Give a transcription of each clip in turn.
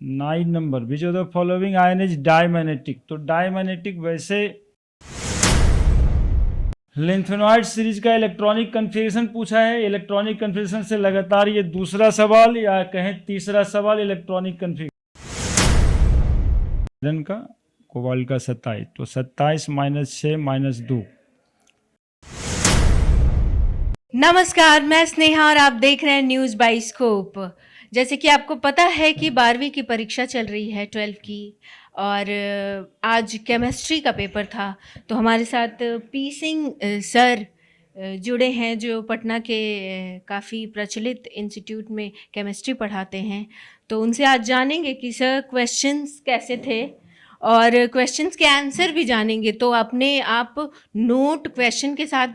9 number, which of the following ion is diamagnetic. तो diamagnetic वैसे lanthanoid series का electronic configuration पूछा है। इलेक्ट्रॉनिक कन्फिगरेशन से लगातार ये दूसरा सवाल या कहें तीसरा सवाल इलेक्ट्रॉनिक कन्फिगरेशन का कोबाल्ट का 27, तो 27 - 6 - 2। नमस्कार, मैं स्नेहा और आप देख रहे हैं न्यूज़ बाइस्कोप। जैसे कि आपको पता है कि 12वीं की परीक्षा चल रही है, 12 की, और आज केमिस्ट्री का पेपर था। तो हमारे साथ पी सिंह सर जुड़े हैं, जो पटना के काफ़ी प्रचलित इंस्टीट्यूट में केमिस्ट्री पढ़ाते हैं। तो उनसे आज जानेंगे कि सर क्वेश्चंस कैसे थे और क्वेश्चंस के आंसर भी जानेंगे। तो अपने आप नोट क्वेश्चन के साथ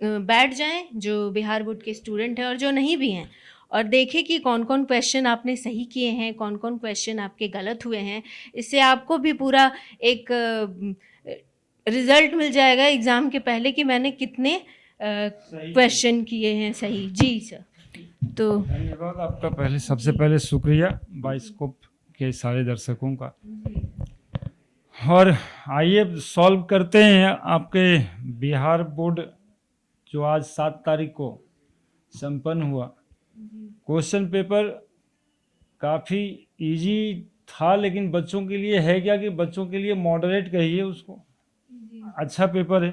बैठ जाएं, जो बिहार बोर्ड के स्टूडेंट हैं और जो नहीं भी हैं, और देखें कि कौन कौन क्वेश्चन आपने सही किए हैं, कौन कौन क्वेश्चन आपके गलत हुए हैं। इससे आपको भी पूरा एक रिज़ल्ट मिल जाएगा एग्ज़ाम के पहले कि मैंने कितने क्वेश्चन किए हैं सही। जी सर। तो धन्यवाद आपका। पहले सबसे पहले शुक्रिया बाइस्कोप के सारे दर्शकों का। और आइए सॉल्व करते हैं आपके बिहार बोर्ड जो आज 7 तारीख को संपन्न हुआ। क्वेश्चन पेपर काफ़ी इजी था, लेकिन बच्चों के लिए है क्या कि बच्चों के लिए मॉडरेट कहिए उसको, अच्छा पेपर है।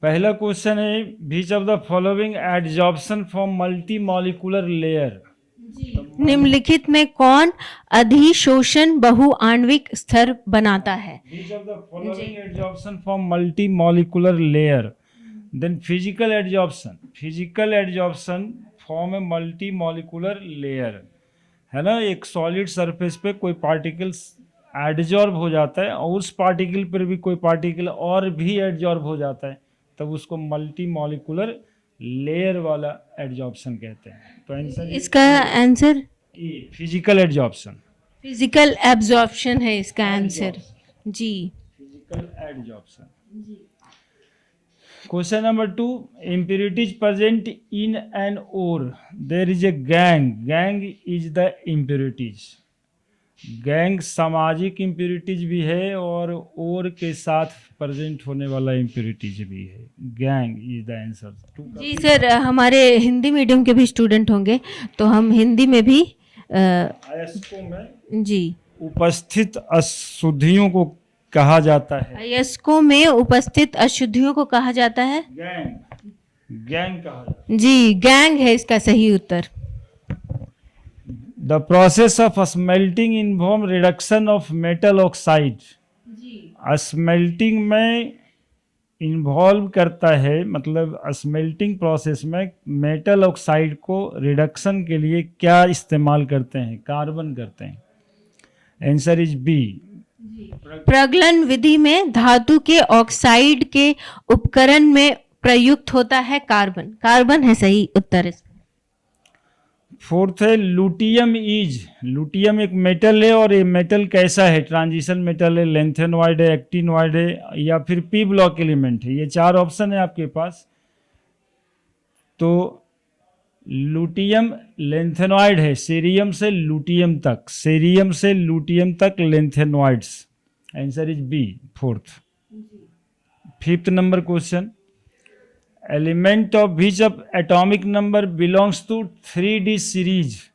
पहला क्वेश्चन है, which of the following adsorption from multi molecular layer. निम्नलिखित में कौन अधिशोषण बहुआण्विक स्तर बनाता है? Which of the following adsorption from multi molecular layer. Then physical adsorption form a multi molecular layer, है ना। एक सॉलिड सरफेस पे कोई पार्टिकल्स एडजॉर्ब हो जाता है और उस पार्टिकल पर भी कोई पार्टिकल और भी एडजॉर्ब हो जाता है, तब उसको मल्टी मॉलिक्यूलर लेयर वाला एडजॉर्प्शन कहते हैं। तो आंसर इसका answer physical adsorption. Physical absorption है इसका answer. Ji, physical adsorption. Question number 2, impurities present in an ore. There is a gang. Gang is the impurities. Gang सामाजिक इम्प्यूरिटीज भी है और ओर के साथ प्रेजेंट होने वाला इम्प्यूरिटीज भी है। Gangue is the answer. जी सर, हमारे हिंदी मीडियम के भी स्टूडेंट होंगे, तो हम हिंदी में भी अयस्को में जी उपस्थित अशुद्धियों को कहा जाता है। अयस्कों में उपस्थित अशुद्धियों को कहा जाता है गैंग कहा जाता है। जी, गैंग है इसका सही उत्तर। The process of smelting involve reduction of metal oxide. Smelting में इन्वॉल्व करता है, मतलब स्मेल्टिंग प्रोसेस में मेटल ऑक्साइड को रिडक्शन के लिए क्या इस्तेमाल करते हैं? कार्बन करते हैं। Answer is B. प्रगलन विधि में धातु के ऑक्साइड के उपकरण में प्रयुक्त होता है कार्बन। कार्बन है सही उत्तर इसका। फोर्थ है लुटियम एक मेटल है, और ये मेटल कैसा है? ट्रांजिशन मेटल है, लेंथेनॉइड है, एक्टिनॉइड है, या फिर पी ब्लॉक एलिमेंट है। ये 4 ऑप्शन है आपके पास। तो लुटियम लेंथेनॉइड है, सीरियम से लुटियम तक lanthanoids. Answer is B, fourth. Fifth number question, element of which of atomic number belongs to 3D series.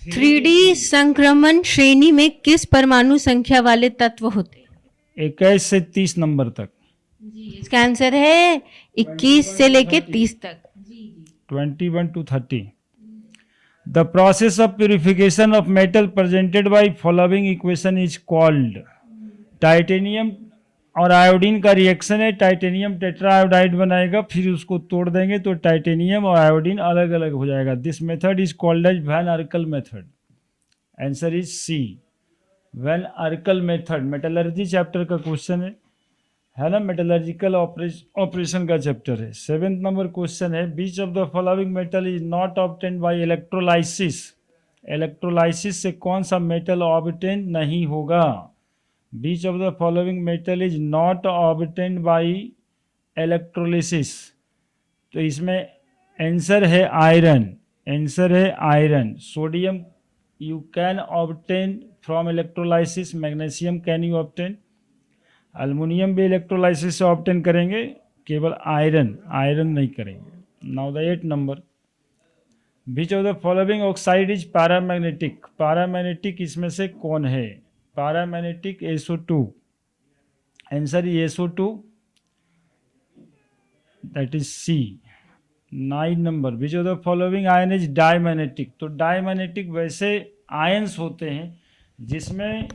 3D संक्रमण श्रेणी में किस परमाणु संख्या वाले तत्व होते हैं? 21 से 30 नंबर तक। जी, इसका आंसर है 21 से लेके 30 तक। 21 to 30। The process of purification of metal presented by following equation is called. Titanium और आयोडीन का रिएक्शन है, टाइटेनियम टेट्राआयोडाइड बनाएगा, फिर उसको तोड़ देंगे तो टाइटेनियम और आयोडीन अलग अलग हो जाएगा। This method is called as van Arkel method. Answer is C, van Arkel method. Metallurgy chapter का क्वेश्चन है ना, मेटलर्जिकल ऑपरेशन का चैप्टर है। 7th नंबर क्वेश्चन है, which of the following metal is not obtained by electrolysis. Electrolysis से कौन सा metal obtain नहीं होगा? Which of the following metal is not obtained by electrolysis. तो इसमें आंसर है iron. Sodium you can obtain from electrolysis. Magnesium can you obtain? Aluminium भी electrolysis से ऑब्टेन करेंगे, केवल आयरन नहीं करेंगे। Now the 8 number, which of the following oxide is paramagnetic? Paramagnetic इसमें से कौन है? Paramagnetic SO2, answer is SO2, that is C। 9 number, which of the following ion is diamagnetic? तो डायमैग्नेटिक वैसे आयंस होते हैं जिसमें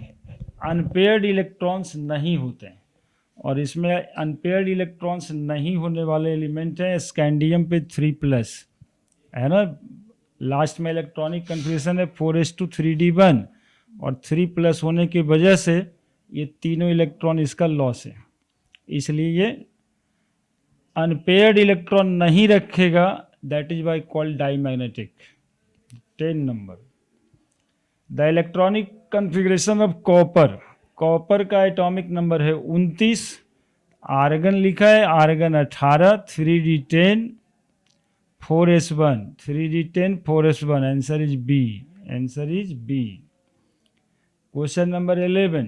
अनपेयर्ड इलेक्ट्रॉन्स नहीं होते हैं, और इसमें अनपेयर्ड इलेक्ट्रॉन्स नहीं होने वाले एलिमेंट हैं स्कैंडियम पे 3+, है ना। लास्ट में इलेक्ट्रॉनिक कन्फिग्रेशन है 4s2 3d1, और 3+ होने की वजह से ये तीनों इलेक्ट्रॉन इसका लॉस है, इसलिए ये अनपेयर्ड इलेक्ट्रॉन नहीं रखेगा, that is why called diamagnetic. 10 number, the electronic configuration of copper का एटॉमिक नंबर है 29, आर्गन लिखा है argon 18, 3d10 4s1, 3d10 4s1, answer is B. Question number 11,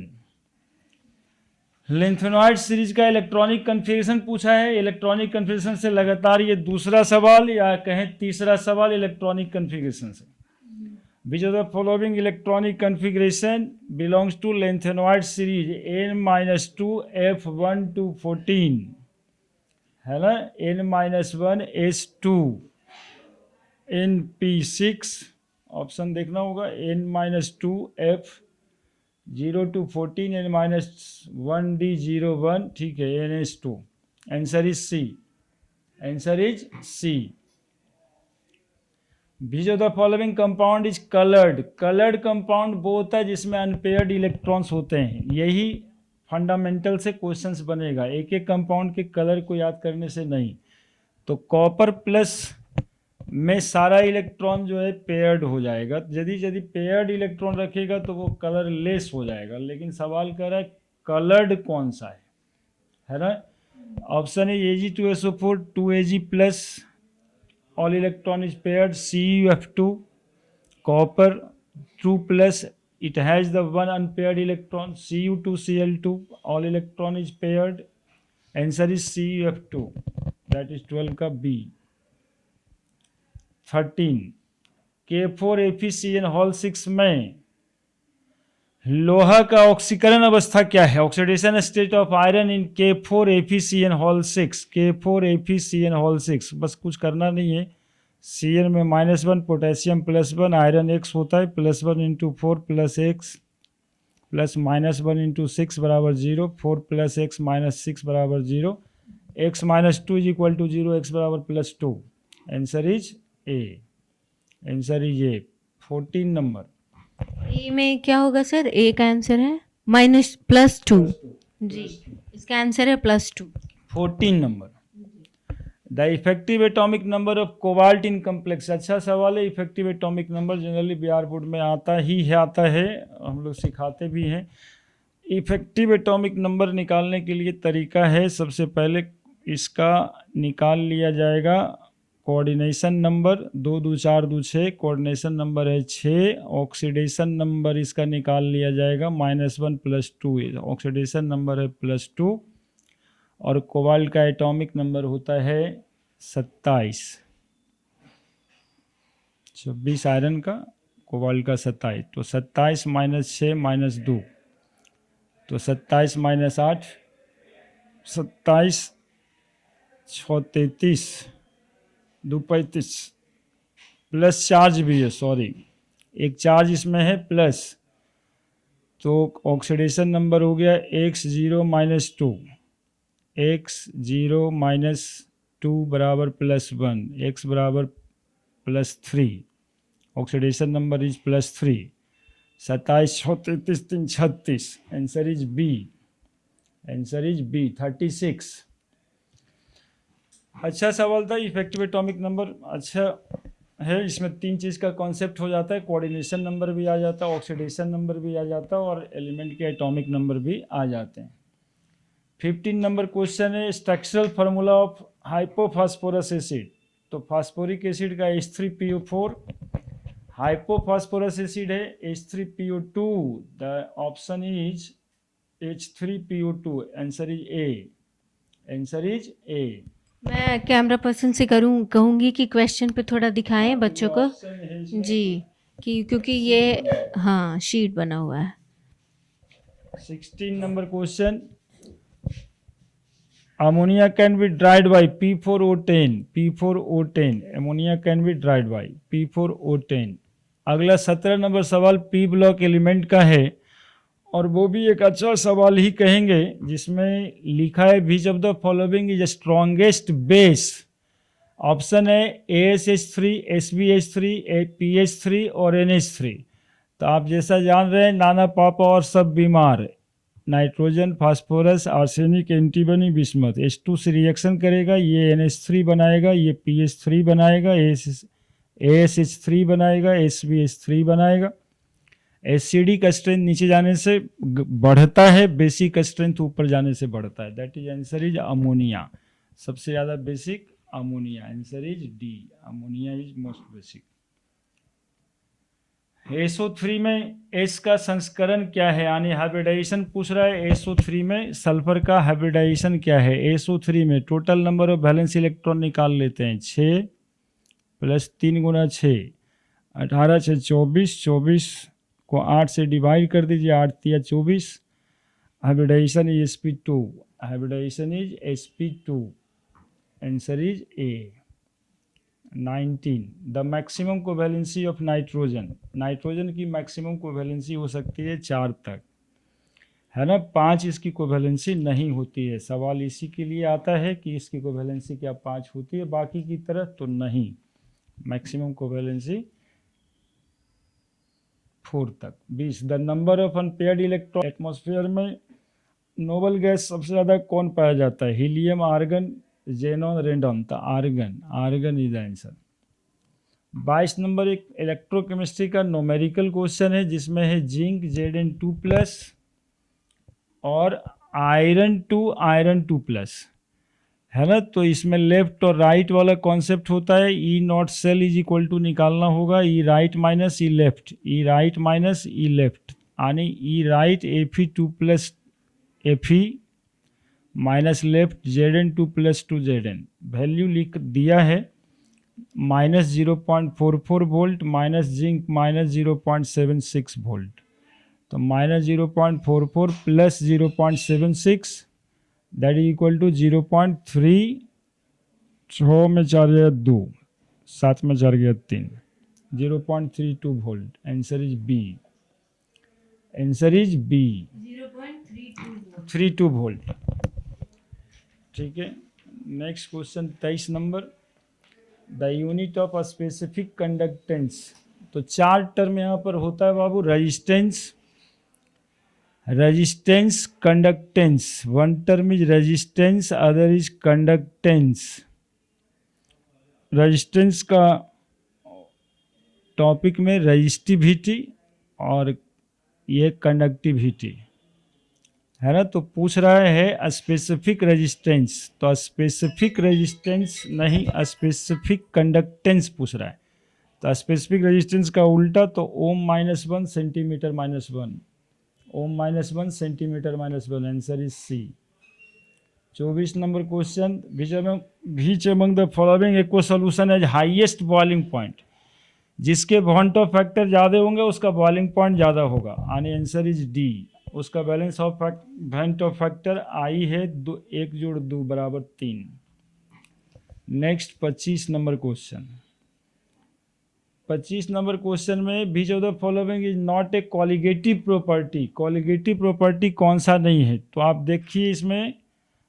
lanthanoid series का इलेक्ट्रॉनिक कन्फिग्रेशन पूछा है। इलेक्ट्रॉनिक कन्फिग्रेशन से लगातार ये दूसरा सवाल या कहें तीसरा सवाल इलेक्ट्रॉनिक कन्फिग्रेशन से। Which of the following electronic configuration belongs to lanthanoid series N-2 F1 to 14, है ना, N-1 S2 NP6, ऑप्शन देखना होगा, N-2 F0 to 14 N-1D01, ठीक है, NS2, answer is C। Which of the following compound is coloured compound वो होता है जिसमें अनपेयर्ड इलेक्ट्रॉन्स होते हैं, यही फंडामेंटल से क्वेश्चंस बनेगा, एक एक कंपाउंड के कलर को याद करने से नहीं। तो कॉपर प्लस में सारा इलेक्ट्रॉन जो है पेयर्ड हो जाएगा, यदि पेयर्ड इलेक्ट्रॉन रखेगा तो वो कलर लेस हो जाएगा, लेकिन सवाल कर रहा है कलर्ड कौन सा है ना। ऑप्शन है Ag2SO4 2Ag+, all electron is paired, CuF2, copper 2+, it has the one unpaired electron, Cu2Cl2, all electron is paired, answer is CuF2, that is 12 का B। 13, K4FeCN6 में लोहा का ऑक्सीकरण अवस्था क्या है? Oxidation state of iron in K4FeCN6, K4FeCN6, बस कुछ करना नहीं है, Cn में -1, पोटेशियम +1, आयरन X होता है, +1 × 4 + X प्लस -1 × 6 बराबर 0, 4 + x - 6 बराबर 0, x - 2 = 0, x बराबर +2, answer is A. 14 number A में क्या होगा सर? ए का आंसर है -+2 जी, इसका आंसर है +2। 14 number, the effective atomic number of cobalt in complex. अच्छा सवाल है, effective atomic number generally Bihar board में आता है, हम लोग सिखाते भी हैं। इफेक्टिव एटॉमिक नंबर निकालने के लिए तरीका है, सबसे पहले इसका निकाल लिया जाएगा कोऑर्डिनेशन नंबर, 2 2 4 2 6, कोऑर्डिनेशन नंबर है 6, ऑक्सीडेशन नंबर इसका निकाल लिया जाएगा -1 + 2, ऑक्सीडेशन नंबर है +2, और कोबाल्ट का एटॉमिक नंबर होता है 27, 26 आयरन का, कोबाल्ट का 27, तो 27 - 6 - 2, तो 27 - 8, 27 6 33, 2 35, प्लस चार्ज भी है, सॉरी एक चार्ज इसमें है प्लस, तो ऑक्सीडेशन नंबर हो गया x0 - 2, x0 - 2 बराबर +1, x बराबर +3, oxidation number is +3, 27 6 33 3 36, answer is B 36। अच्छा सवाल था, इफेक्टिव एटॉमिक नंबर अच्छा है, इसमें 3 चीज़ का कॉन्सेप्ट हो जाता है, कोऑर्डिनेशन नंबर भी आ जाता है, ऑक्सीडेशन नंबर भी आ जाता है, और एलिमेंट के एटॉमिक नंबर भी आ जाते हैं। 15 नंबर क्वेश्चन है, structural formula of hypophosphorous acid. तो फास्फोरिक एसिड का H3PO4, हाइपोफॉस्फोरस एसिड है H3PO2, the option is H3PO2, answer is A, answer is ए। मैं कैमरा पर्सन से कहूँगी कि क्वेश्चन पे थोड़ा दिखाएं बच्चों को जी, कि क्योंकि ये हाँ शीट बना हुआ है। 16 number question, ammonia can be dried by P4O10, P4O10, ammonia can be dried by P4O10। अगला 17 नंबर सवाल पी ब्लॉक एलिमेंट का है, और वो भी एक अच्छा सवाल ही कहेंगे, जिसमें लिखा है which of the following is strongest base. Option है ASH3, SbH3, PH3 और NH3। तो आप जैसा जान रहे हैं, नाना पापा और सब बीमार, nitrogen, phosphorus, arsenic, antimony, bismuth, H2 से रिएक्शन करेगा, ये NH3 बनाएगा, ये PH3 बनाएगा, ASH3 बनाएगा, SbH3 बनाएगा। एसिडिक स्ट्रेंथ नीचे जाने से बढ़ता है, बेसिक स्ट्रेंथ ऊपर जाने से बढ़ता है, that is answer is ammonia. सबसे ज़्यादा basic ammonia, answer is D, ammonia is most basic. SO3 में S का संस्करण क्या है, यानी हाइब्रिडाइजेशन पूछ रहा है। SO3 में सल्फर का हाइब्रिडाइजेशन क्या है। SO3 में total number of valence electron निकाल लेते हैं, 6 + 3 × 6 18 × 6 24, 24 को 8 से डिवाइड कर दीजिए, 8 × 3 = 24। Hybridisation is sp2, hybridisation is sp2, answer is A. 19, the maximum covalency of nitrogen. Nitrogen की मैक्सिमम कोवैलेंसी हो सकती है 4 तक, है ना। 5 इसकी कोवैलेंसी नहीं होती है। सवाल इसी के लिए आता है कि इसकी कोवैलेंसी क्या 5 होती है, बाकी की तरह तो नहीं। मैक्सिमम कोवैलेंसी 4 तक। 20, the number of unpaired electron. Atmosphere में नोबल गैस सबसे ज़्यादा कौन पाया जाता है, हीलियम, आर्गन, जेनॉन, रेडन। तो argon, argon is answer. 22 number एक इलेक्ट्रोकेमिस्ट्री का नोमेरिकल क्वेश्चन है, जिसमें है जिंक Zn2+ और आयरन 2+, है ना। तो इसमें लेफ्ट और राइट वाला कॉन्सेप्ट होता है। E0 cell is equal to निकालना होगा E right - E left, E right - E left, यानी E right Fe2+ Fe minus left Zn2+ 2 Zn। Value लिख दिया है -0.44 वोल्ट, माइनस जिंक -0.76 वोल्ट। तो -0.44 + 0.76, दैट इज इक्वल टू 0.3। 6 में 4 गया 2, 7 में 4 गया 3, 0.32 volt. Answer is B, answer is B, 0.32 volt. ठीक है। Next question 23 number, the unit of specific conductance. तो 4 टर्म यहाँ पर होता है बाबू, resistance, resistance, conductance. 1 term is resistance, other is conductance. Resistance का टॉपिक में रेजिस्टिविटी और ये कंडक्टिविटी, है ना। तो पूछ रहा है स्पेसिफिक रेजिस्टेंस, तो स्पेसिफिक रेजिस्टेंस नहीं, स्पेसिफिक कंडक्टेंस पूछ रहा है। तो स्पेसिफिक रेजिस्टेंस का उल्टा, तो ohm -1 centimetre -1, ohm -1 centimetre -1, answer is C. 24 number question, which among the following aqua solution has highest boiling point. जिसके वॉन्ट ऑफ फैक्टर ज़्यादा होंगे उसका बॉइलिंग पॉइंट ज़्यादा होगा, यानी आंसर इज डी। उसका balance of van't Hoff factor i है 1 + 2 = 3। Next 25 number question. 25 number question में which of the following is not a colligative property. Colligative property कौन सा नहीं है, तो आप देखिए इसमें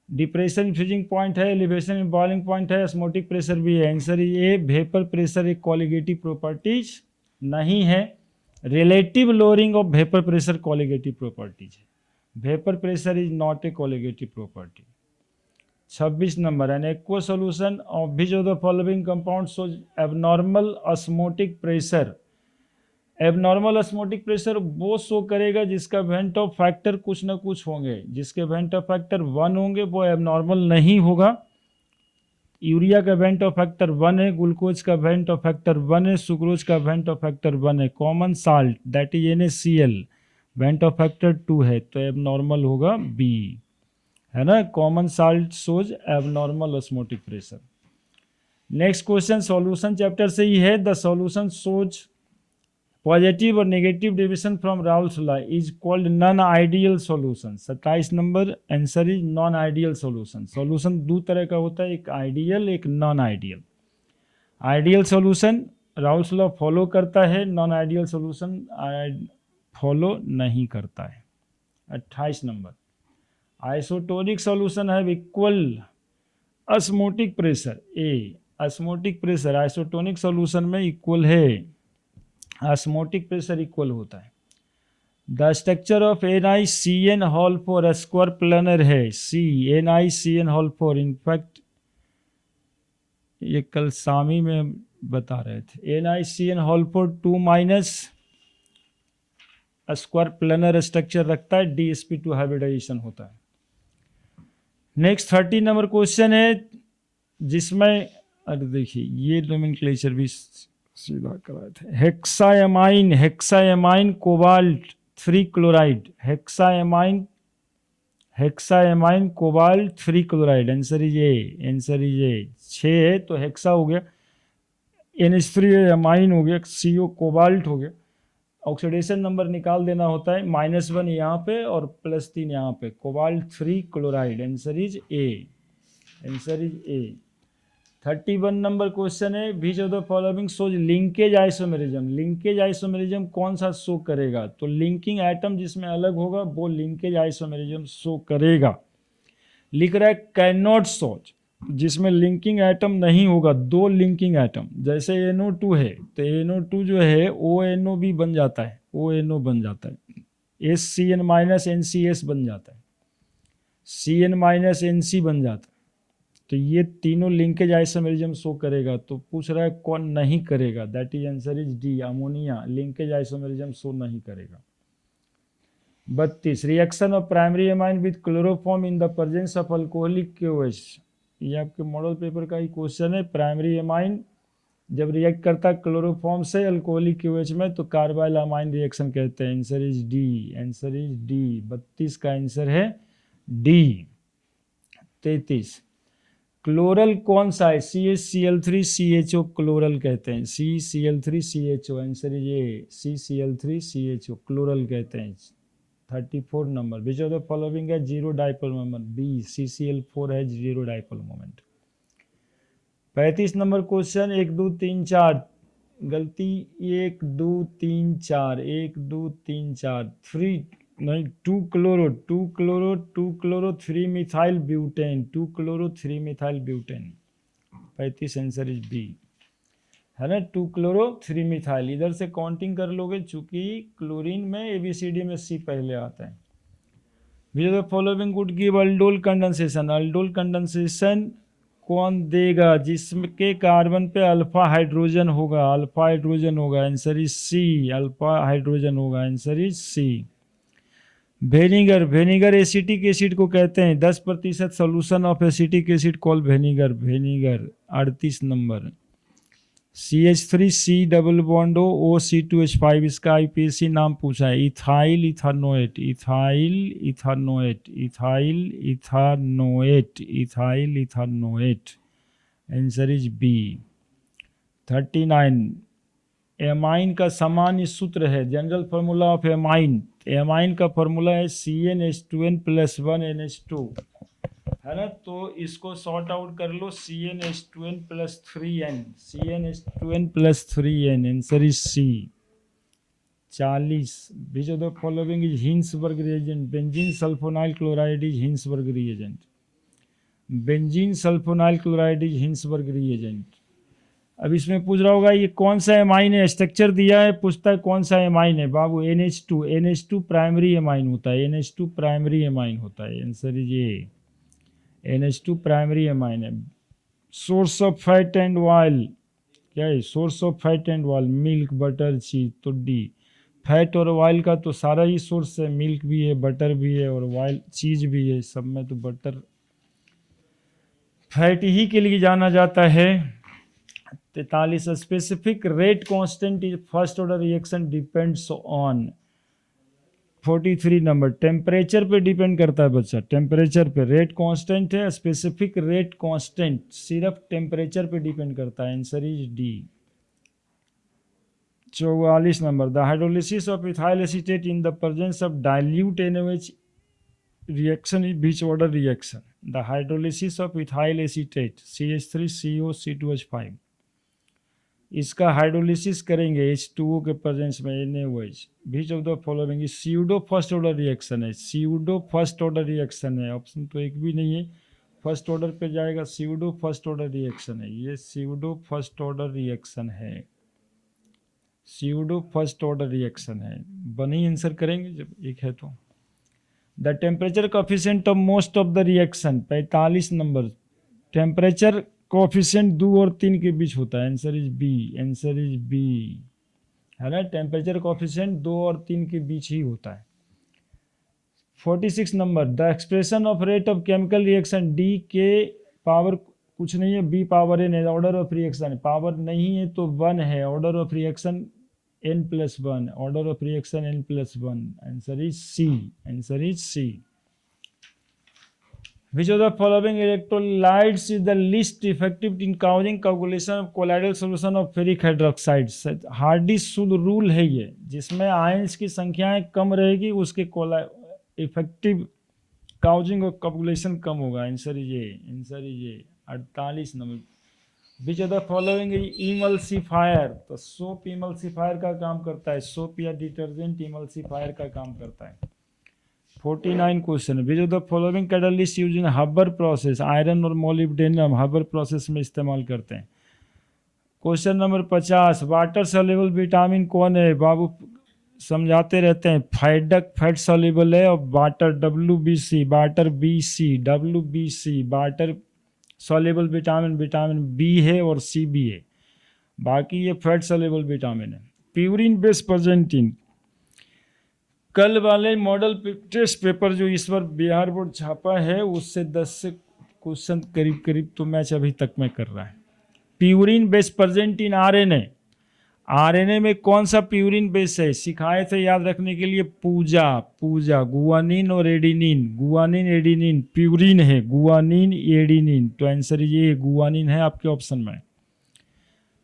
डिप्रेशन फ्रीजिंग पॉइंट है, एलिवेशन इन बॉइलिंग पॉइंट है, ऑस्मोटिक प्रेशर भी है। आंसर ये वेपर प्रेशर एक कॉलिगेटिव प्रॉपर्टीज नहीं है। Relative lowering of vapour pressure colligative properties है। Vapour pressure is not a colligative property. 26 number, an aqua solution of which of the following compound shows abnormal osmotic pressure. Abnormal osmotic pressure वो show करेगा जिसका went Hoff factor कुछ ना कुछ होंगे। जिसके went Hoff factor 1 होंगे वो एबनॉर्मल नहीं होगा। यूरिया का वेंट ऑफ फैक्टर 1 है, ग्लूकोज का वेंट ऑफ फैक्टर 1 है, सुक्रोज का वेंट ऑफ फैक्टर 1 है। Common salt that is NaCl van't Hoff factor 2 है, तो एबनॉर्मल होगा B, है ना। Common salt shows abnormal osmotic pressure. Next question solution chapter से ही है। द सॉल्यूशन सोज पॉजिटिव और negative deviation from Raoult's law is called non ideal solution. 27 number answer is non ideal solution. Solution दो तरह का होता है, एक आइडियल एक non ideal. Ideal solution Raoult's law follow करता है, नॉन आइडियल सॉल्यूशन फॉलो नहीं करता है। 28 नंबर आइसोटोनिक सॉल्यूशन है equal osmotic pressure. A osmotic pressure isotonic solution में इक्वल है, ऑस्मोटिक प्रेशर इक्वल होता है। The structure of NiCN whole 4 square planar है। सी NiCN होल 4 इनफैक्ट ये कल सामी में बता रहे थे। NiCN whole 4 2 minus square planar structure रखता है, DsP2 हाइब्रिडाइजेशन होता है। नेक्स्ट 30 नंबर क्वेश्चन है जिसमें अरे देखिए ये नोमेनक्लेचर भी सीधा कराए थे। Hexaammine cobalt 3 chloride, hexaammine cobalt 3 chloride. Answer is A 6 है तो हेक्सा हो गया, NH3 एमाइन हो गया, CO कोबाल्ट हो गया। ऑक्सीडेशन नंबर निकाल देना होता है, -1 यहाँ पे और +3 यहाँ पे। Cobalt 3 chloride. Answer is A. 31 number question है which of the following shows linkage isomerism. Linkage isomerism कौन सा शो करेगा? तो लिंकिंग एटम जिसमें अलग होगा वो लिंकेज आइसोमेरिज्म शो करेगा। लिख रहा है कैन नॉट शोज, जिसमें लिंकिंग एटम नहीं होगा, 2 लिंकिंग एटम। जैसे NO2 है तो NO2 जो है ONO भी बन जाता है, ONO बन जाता है, SCN NCS बन जाता है, CN NC बन जाता है। तो ये तीनों लिंकेज आइसोमेरिज्म शो करेगा। तो पूछ रहा है कौन नहीं करेगा, that is answer is D, ammonia linkage isomerism show नहीं करेगा। 32 reaction of primary amine with chloroform in the presence of alcoholic KOH। ये आपके मॉडल पेपर का ही क्वेश्चन है। प्राइमरी एमाइन जब रिएक्ट करता है क्लोरोफॉर्म से अल्कोहलिक KOH में तो कार्बाइल अमाइन रिएक्शन कहते हैं। आंसर इज डी, 32 का आंसर है डी। 33 क्लोरल कौन सा है? CaCl3CHO क्लोरल कहते हैं, CCl3CHO। Answer is A, CCl3CHO chloral कहते हैं। 34 number which of the following है zero dipole moment? B CCl4 है zero dipole moment. 35 number question 1 2 3 4 गलती 1 2 3 4 1 2 3 4 3 नहीं 2 chloro 3 methyl butane 2 chloro 3 methyl butane. 35 answer is B, है ना। 2 क्लोरो 3 मिथाइल। इधर से काउंटिंग कर लोगे चूंकि क्लोरीन में ABCD में C पहले आता है। Which of the following would give aldol condensation. Aldol condensation कौन देगा? जिसके कार्बन पे अल्फा हाइड्रोजन होगा, answer is C, alpha hydrogen होगा। Answer is C. Vinegar acetic acid को कहते हैं। 10% solution of acetic acid call vinegar. 38 number CH3C double bond OC2H5, इसका IPAC नाम पूछा है। Ethyl ethanoate. Answer is B. 39 amine का सामान्य सूत्र है, general formula of amine. Amine का फार्मूला है CnH2n+1 NH2, है ना। तो इसको सॉर्ट आउट कर लो, CnH2n+3n। Answer is C. 40 which of the following is Hinsberg reagent. Benzene sulphonyl chloride is Hinsberg reagent. अब इसमें पूछ रहा होगा ये कौन सा एमाइन है, स्ट्रक्चर दिया है, पूछता है कौन सा एमाइन है। बाबू NH2 प्राइमरी एमाइन होता है, answer is A, NH2 primary amine है। Source of fat and oil क्या है? Source of fat and oil milk, butter, cheese. तो डी। फैट और ऑयल का तो सारा ही सोर्स है, मिल्क भी है, बटर भी है और ऑयल चीज भी है, सब में तो बटर। फैटी ही के लिए जाना जाता है। 43 specific rate constant is first order reaction depends on. 43 number temperature पे डिपेंड करता है बच्चा, टेम्परेचर पे। रेट कांस्टेंट है, स्पेसिफिक रेट कांस्टेंट सिर्फ टेम्परेचर पे डिपेंड करता है। Answer is D. 44 number the hydrolysis of ethyl acetate in the presence of dilute NaOH reaction is which order reaction? The hydrolysis of ethyl acetate CH3CO C2H5, इसका hydrolysis करेंगे H2O के presence में NaOH। which of the following is pseudo first order reaction है? pseudo first order reaction है, option तो एक भी नहीं है। फर्स्ट ऑर्डर पे जाएगा, pseudo फर्स्ट ऑर्डर रिएक्शन है ये, pseudo फर्स्ट ऑर्डर रिएक्शन है, pseudo फर्स्ट ऑर्डर रिएक्शन है। बनी आंसर करेंगे जब एक है तो। The temperature coefficient of most of the reaction 45 number temperature coefficient 2 और 3 के बीच होता है। Answer is B, answer is B, है ना। टेम्परेचर कोफिशिएंट 2 और 3 के बीच ही होता है। 46 number the expression of rate of chemical reaction D के पावर कुछ नहीं है, बी पावर एन है। ऑर्डर ऑफ रिएक्शन पावर नहीं है तो 1 है। Order of reaction n+1, order of reaction n+1, answer is C, answer is C. Which of the following electrolytes is the least effective in causing coagulation of colloidal solution of ferric hydroxide? Hardee's rule है ये, जिसमें ions की संख्याएं कम रहेगी उसके effective causing और coagulation कम होगा। Answer is A, answer is A. 48 number which of the following emulsifier? तो सोप इमल्सिफायर का काम करता है, सोप या डिटर्जेंट इमल्सिफायर का काम करता है। 49 question which of the following catalyst use in हबर प्रोसेस? आयरन और मोलिब्डेनम हबर प्रोसेस में इस्तेमाल करते हैं। Question number 50 water soluble vitamin कौन है? बाबू समझाते रहते हैं, फाइडक फैट सोल्यूबल है, और water WBC, water BC, WBC, water soluble vitamin vitamin B है और सी भी है, बाकी ये फैट सोल्यूबल विटामिन है। प्यूरिन बेस प्रेजेंटिन, कल वाले मॉडल टेस्ट पेपर जो इस बार बिहार बोर्ड छापा है उससे 10 से क्वेश्चन करीब करीब तो मैच अभी तक में कर रहा है। प्यूरिन बेस प्रेजेंटिन RNA, RNA में कौन सा प्यूरिन बेस है? सिखाए थे याद रखने के लिए, पूजा गुआनिन और एडिनिन, गुआनिन एडिनिन प्यूरिन है, गुआनिन एडिनिन। तो आंसर ये गुआनिन है आपके ऑप्शन में।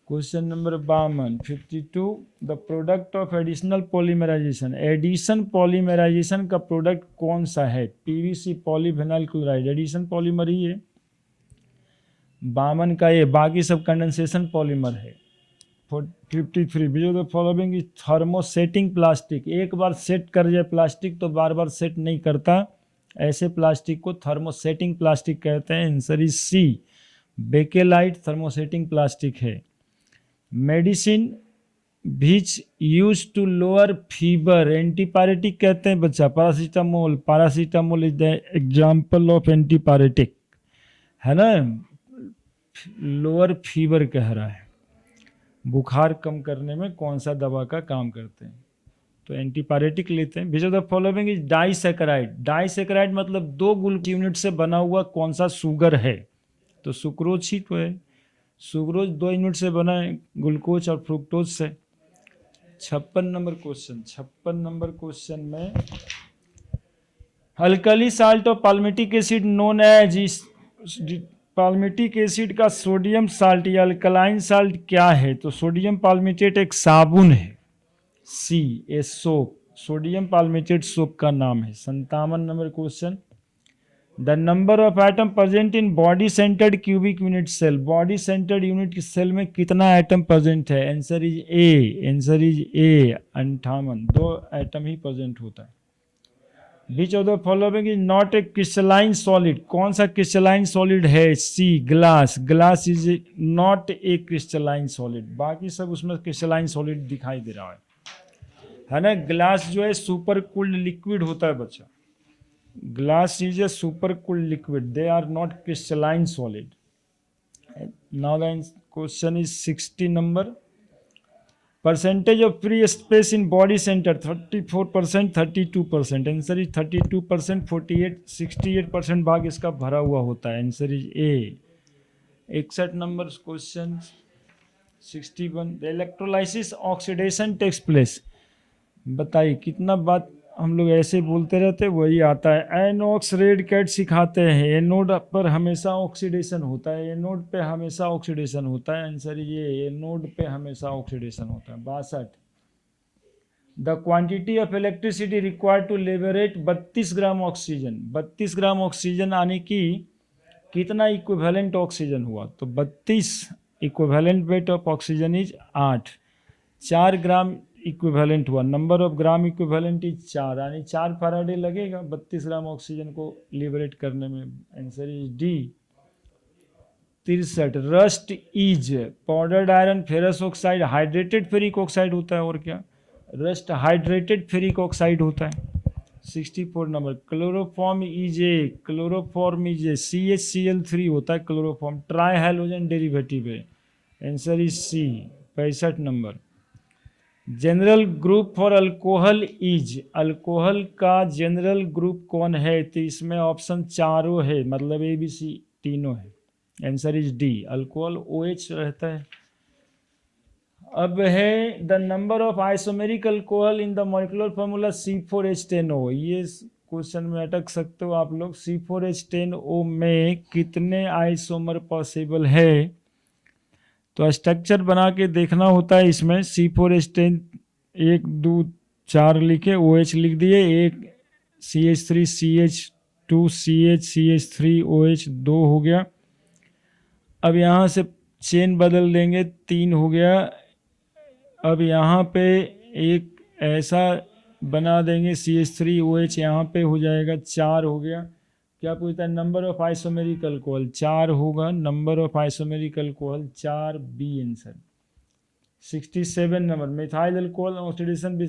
Question number 52 the product of additional polymerisation, addition polymerisation का प्रोडक्ट कौन सा है? PVC polyvinyl chloride addition polymer ही है। 52 का ये, बाकी सब कंडेंसेशन पॉलीमर है। 53 विच of the following is thermosetting plastic? एक बार सेट कर जाए प्लास्टिक तो बार बार सेट नहीं करता, ऐसे प्लास्टिक को थर्मोसेटिंग प्लास्टिक कहते हैं। Answer is C, bakelite thermosetting plastic है। Medicine which use to lower fever, antipyretic कहते हैं बच्चा, paracetamol, paracetamol is the example of antipyretic, है ना। लोअर फीवर कह रहा है, बुखार कम करने में कौन सा दवा का काम करते हैं? तो एंटीपायरेटिक लेते हैं। विच of the following is disaccharide, disaccharide मतलब 2 ग्लूकोज यूनिट से बना हुआ कौन सा शुगर है? तो सुक्रोज ही तो है, सुक्रोज 2 यूनिट से बना है, ग्लूकोज और फ्रुक्टोज से। 56 नंबर क्वेश्चन, 56 नंबर क्वेश्चन में अल्कली साल्ट और palmitic acid known as, palmitic acid का सोडियम साल्ट या अल्कलाइन साल्ट क्या है? तो सोडियम पाल्मिटेट एक साबुन है, C a soap, sodium palmitate soap का नाम है। 57 number question the number of atom present in body centred cubic unit cell, body centred unit की सेल में कितना एटम प्रेजेंट है? Answer is A, answer is A 58, 2 atom ही present होता है। Which of the following is not a crystalline solid, कौन सा crystalline solid है? C glass, glass is not a crystalline solid, बाकी सब उसमें क्रिस्टलाइन सॉलिड दिखाई दे रहा है ना। ग्लास जो है सुपर कूल्ड लिक्विड होता है बच्चा, glass is a super cooled liquid, they are not crystalline solid. Now the question is 60 number percentage of free space in body centre 34%, 32%। Answer is 32%, 68% भाग इसका भरा हुआ होता है। Answer is A, 61 number question 61, the electrolysis oxidation takes place. बताइए कितना बात हम लोग ऐसे बोलते रहते, वही आता है। एनोक्स रेड कैट सिखाते हैं, एनोड पर हमेशा ऑक्सीडेशन होता है, एनोड पे हमेशा ऑक्सीडेशन होता है। आंसर ये, एनोड पे हमेशा ऑक्सीडेशन होता है। 62, the quantity of electricity required to liberate 32 gram oxygen. 32 gram oxygen आने की कितना इक्विवेलेंट ऑक्सीजन हुआ? तो 32 equivalent weight of oxygen is 8, 4 gram equivalent हुआ। Number of gram equivalent is 4, यानी 4 फैराडे लगेगा 32 ग्राम ऑक्सीजन को लिबरेट करने में। Answer is D. 63, rust is powdered iron ferrous oxide hydrated ferric oxide होता है, और क्या? रस्ट हाइड्रेटेड फेरिक ऑक्साइड होता है। 64 number, chloroform is a CHCl3 होता है क्लोरोफॉर्म, ट्राई हैलोजन डेरिवेटिव है। Answer is C. 65 number, general group for alcohol is, alcohol का जनरल ग्रुप कौन है? तो इसमें ऑप्शन चारों है, मतलब ABC तीनों है। Answer is D, alcohol OH रहता है। अब है the number of isomeric alcohol in the molecular formula C4H10O। ये क्वेश्चन में अटक सकते हो आप लोग। C4H10O में कितने आइसोमर पॉसिबल है? तो स्ट्रक्चर बना के देखना होता है। इसमें C4H10 1 2 4 लिखे, OH लिख दिए, एक CH3 CH2 CH CH3 OH 2 हो गया। अब यहाँ से चेन बदल देंगे, 3 हो गया। अब यहाँ पे एक ऐसा बना देंगे CH3 OH, यहाँ पे हो जाएगा 4 हो गया। क्या पूछता है? नंबर ऑफ आइसोमेरिक अल्कोहल 4 होगा, number of isomeric alcohol 4, B answer. 67 number, methyl alcohol oxidation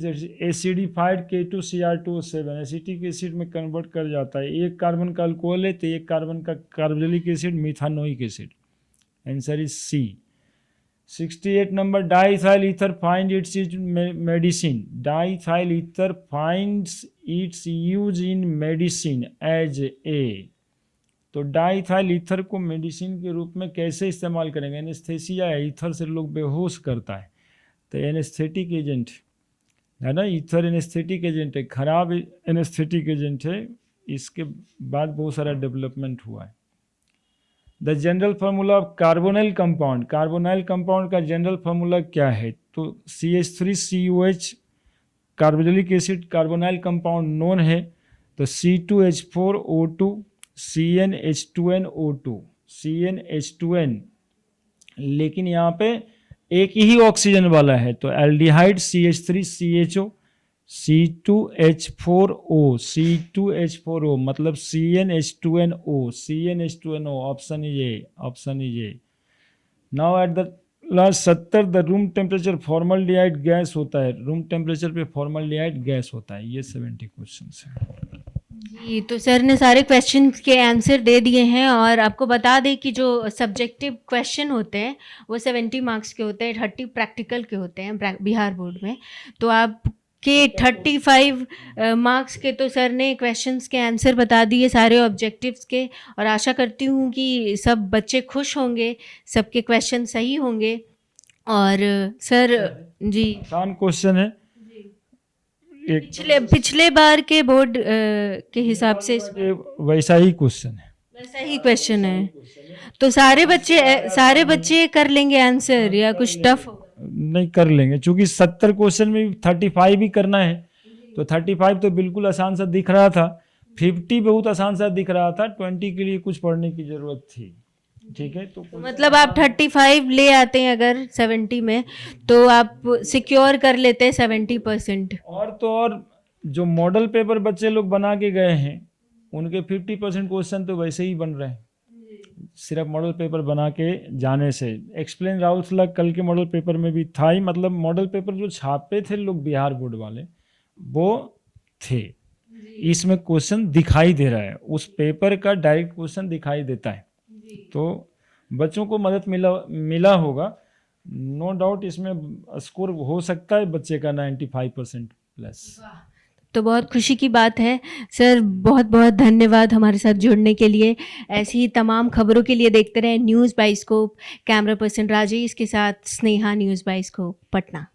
acidified K2Cr2O7 acetic acid में कन्वर्ट कर जाता है। एक कार्बन का अल्कोहल है तो एक कार्बन का carboxylic acid methanoic acid. Answer is C. 68 number, diethyl ether find its medicine. Diethyl ether finds its use in medicine as a. तो डाइथाइल ईथर को मेडिसिन के रूप में कैसे इस्तेमाल करेंगे? एनेस्थेसिया है, ईथर से लोग बेहोश करता है, तो एनेस्थेटिक एजेंट है ना। ईथर एनेस्थेटिक एजेंट है, खराब एनेस्थेटिक एजेंट है। इसके बाद बहुत सारा डेवलपमेंट हुआ है। The general formula of carbonyl compound, carbonyl compound का जनरल फार्मूला क्या है? तो CH3COH carboxylic acid carbonyl compound known है, तो C2H4O2 CnH2nO2 CnH2n, लेकिन यहाँ पे एक ही ऑक्सीजन वाला है, तो एल्डिहाइड CH3CHO C2H4O मतलब CnH2nO CnH2nO। Option is a, option is a. Now at the last 70, the room temperature formaldehyde gas होता है, रूम टेम्परेचर पे फॉर्मल्डिहाइड गैस होता है। ये 70 क्वेश्चंस हैं जी। तो सर ने सारे क्वेश्चन के आंसर दे दिए हैं, और आपको बता दें कि जो सब्जेक्टिव क्वेश्चन होते हैं वो 70 मार्क्स के होते हैं, 30 प्रैक्टिकल के होते हैं बिहार बोर्ड में। तो आपके 35 मार्क्स के तो सर ने क्वेश्चंस के आंसर बता दिए सारे ऑब्जेक्टिव्स के, और आशा करती हूँ कि सब बच्चे खुश होंगे, सबके क्वेश्चन सही होंगे। और सर जी, आसान क्वेश्चन है। पिछले बार के बोर्ड के हिसाब से वैसा ही क्वेश्चन है, वैसा ही क्वेश्चन है। तो सारे बच्चे कर लेंगे आंसर, या कुछ टफ? नहीं, कर लेंगे, क्योंकि 70 क्वेश्चन में 35 भी करना है। तो 35 तो बिल्कुल आसान सा दिख रहा था, 50 बहुत आसान सा दिख रहा था, 20 के लिए कुछ पढ़ने की जरूरत थी। ठीक है, तो मतलब आप 35 ले आते हैं अगर 70 में, तो आप सिक्योर कर लेते हैं 70%। और तो और जो मॉडल पेपर बच्चे लोग बना के गए हैं उनके 50% क्वेश्चन तो वैसे ही बन रहे हैं, सिर्फ मॉडल पेपर बना के जाने से। एक्सप्लेन राहुल सलाह कल के मॉडल पेपर में भी था ही, मतलब मॉडल पेपर जो छापे थे लोग बिहार बोर्ड वाले वो थे, इसमें क्वेश्चन दिखाई दे रहा है, उस पेपर का डायरेक्ट क्वेश्चन दिखाई देता है। तो बच्चों को मदद मिला होगा, नो डाउट। इसमें स्कोर हो सकता है बच्चे का 95% प्लस। तो बहुत खुशी की बात है सर। बहुत बहुत धन्यवाद हमारे साथ जुड़ने के लिए। ऐसी ही तमाम खबरों के लिए देखते रहें news bioscope. Camera person Rajesh के साथ स्नेहा, न्यूज़ बाइस्कोप, पटना।